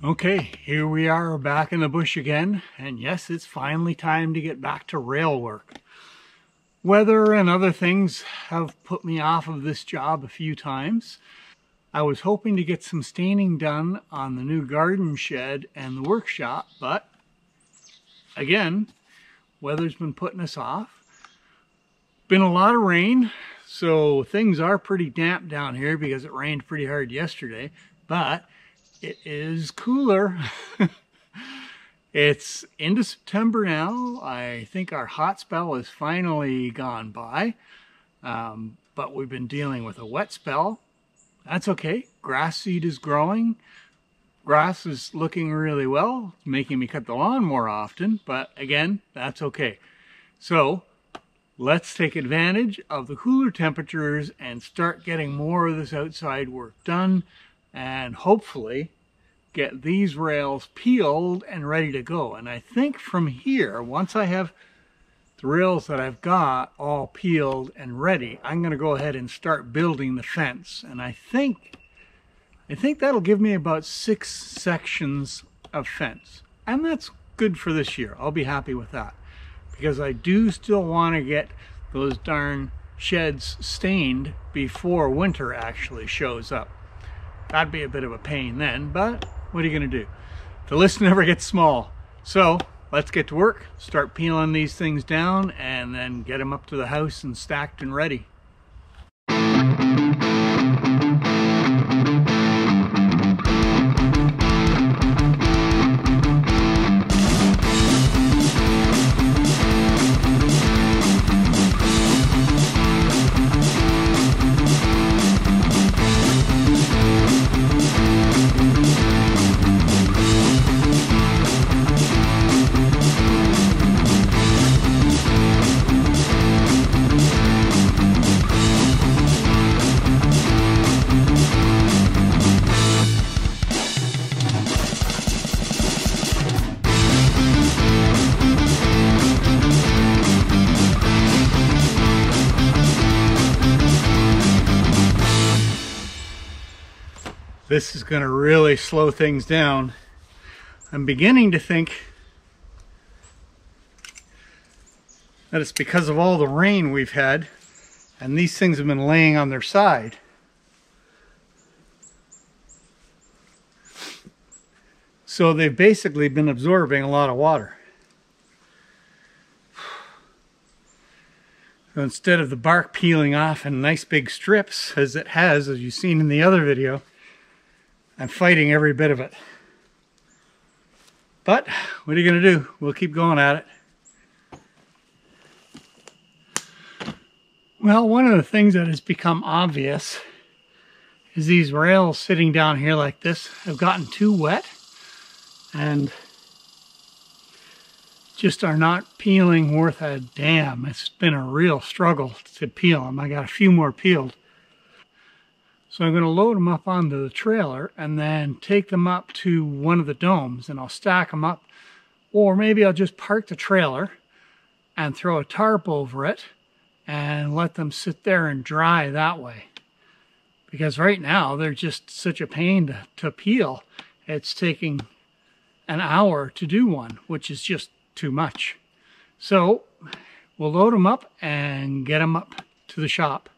Okay, here we are back in the bush again, and yes, it's finally time to get back to rail work. Weather and other things have put me off of this job a few times. I was hoping to get some staining done on the new garden shed and the workshop, but again, weather's been putting us off. Been a lot of rain, so things are pretty damp down here because it rained pretty hard yesterday, but it is cooler. It's into September now. I think our hot spell is finally gone by, but we've been dealing with a wet spell. That's okay. Grass seed is growing. Grass is looking really well, making me cut the lawn more often, but again, that's okay. So let's take advantage of the cooler temperatures and start getting more of this outside work done, and hopefully get these rails peeled and ready to go. And I think from here, once I have the rails that I've got all peeled and ready, I'm going to go ahead and start building the fence. And I think that'll give me about 6 sections of fence. And that's good for this year. I'll be happy with that, because I do still want to get those darn sheds stained before winter actually shows up. That'd be a bit of a pain then, but what are you going to do? The list never gets small. So let's get to work, start peeling these things down, and then get them up to the house and stacked and ready. This is going to really slow things down. I'm beginning to think that it's because of all the rain we've had, and these things have been laying on their side. So they've basically been absorbing a lot of water. So instead of the bark peeling off in nice big strips, as it has, as you've seen in the other video, I'm fighting every bit of it. But what are you going to do? We'll keep going at it. Well, one of the things that has become obvious is these rails sitting down here like this have gotten too wet and just are not peeling worth a damn. It's been a real struggle to peel them. I got a few more peeled. So I'm going to load them up onto the trailer and then take them up to one of the domes, and I'll stack them up. Or maybe I'll just park the trailer and throw a tarp over it and let them sit there and dry that way. Because right now they're just such a pain to peel. It's taking an hour to do one, which is just too much. So we'll load them up and get them up to the shop.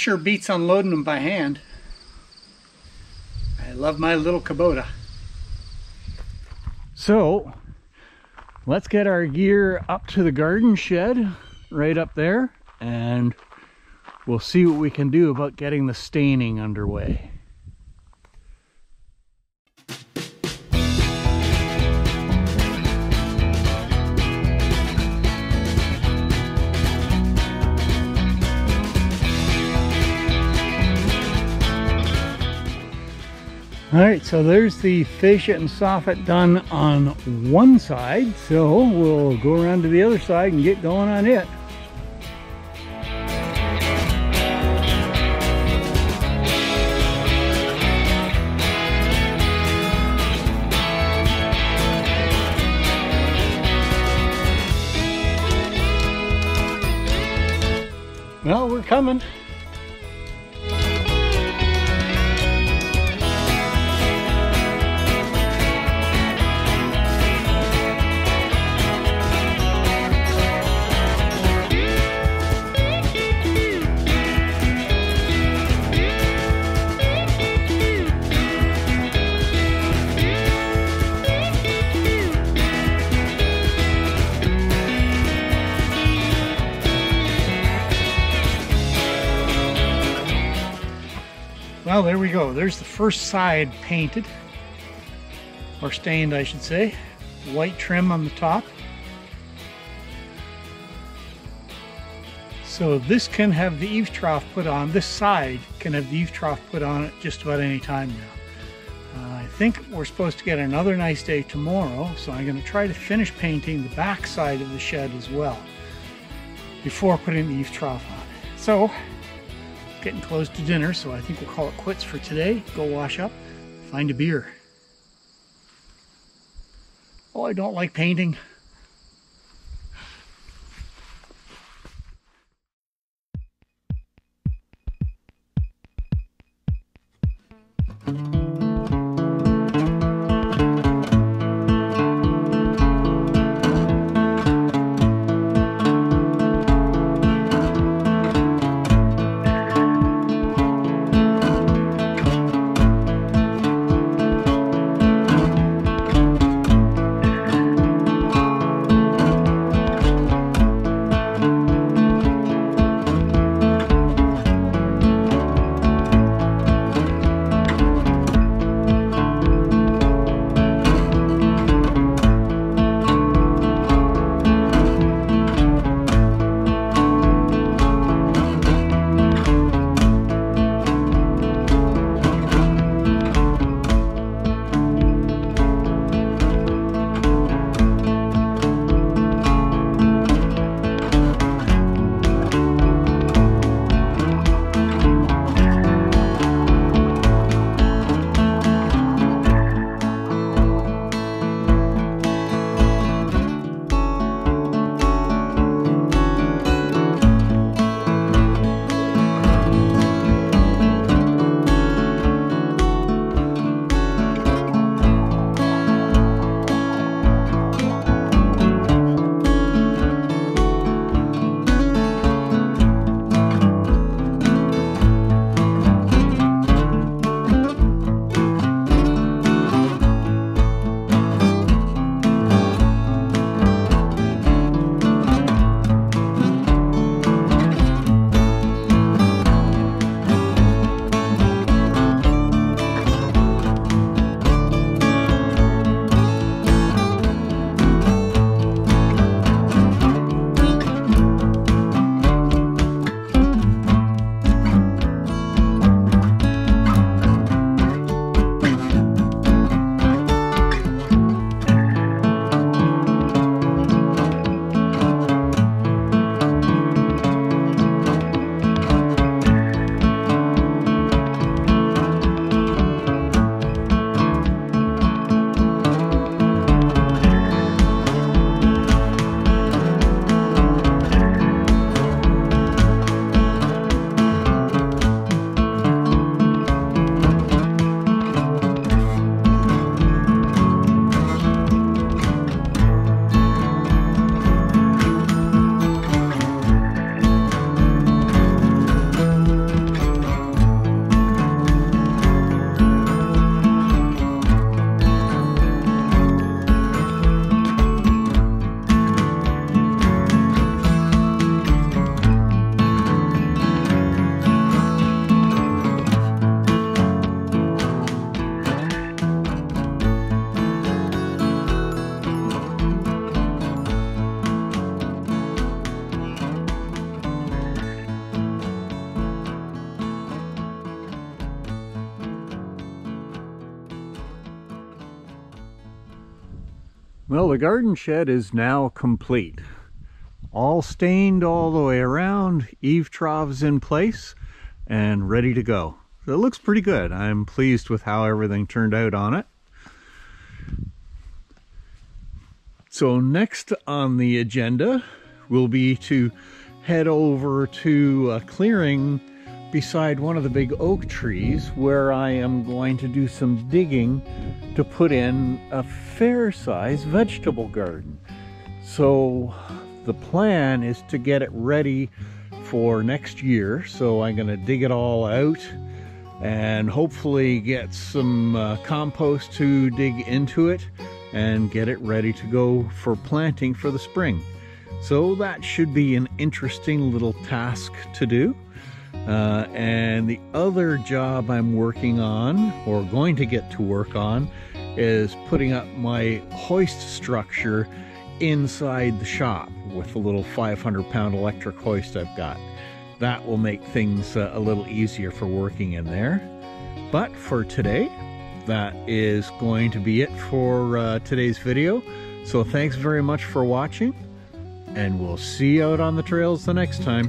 sure beats unloading them by hand. I love my little Kubota. So let's get our gear up to the garden shed right up there, and we'll see what we can do about getting the staining underway. Alright, so there's the fascia and soffit done on one side, so we'll go around to the other side and get going on it. Well, we're coming. Well, there we go. There's the first side painted, or stained, I should say. White trim on the top. So this can have the eaves trough put on. This side can have the eaves trough put on it just about any time now. I think we're supposed to get another nice day tomorrow, so I'm going to try to finish painting the back side of the shed as well before putting the eaves trough on. So, getting close to dinner, so I think we'll call it quits for today. Go wash up, find a beer. Oh, I don't like painting. Well, the garden shed is now complete. All stained all the way around, eave troughs in place, and ready to go. So it looks pretty good. I'm pleased with how everything turned out on it. So next on the agenda will be to head over to a clearing beside one of the big oak trees where I am going to do some digging to put in a fair-sized vegetable garden. So the plan is to get it ready for next year. So I'm going to dig it all out and hopefully get some compost to dig into it and get it ready to go for planting for the spring. So that should be an interesting little task to do. And the other job I'm working on, or going to get to work on, is putting up my hoist structure inside the shop with a little 500-pound electric hoist I've got. That will make things a little easier for working in there. But for today, that is going to be it for today's video. So thanks very much for watching, and we'll see you out on the trails the next time.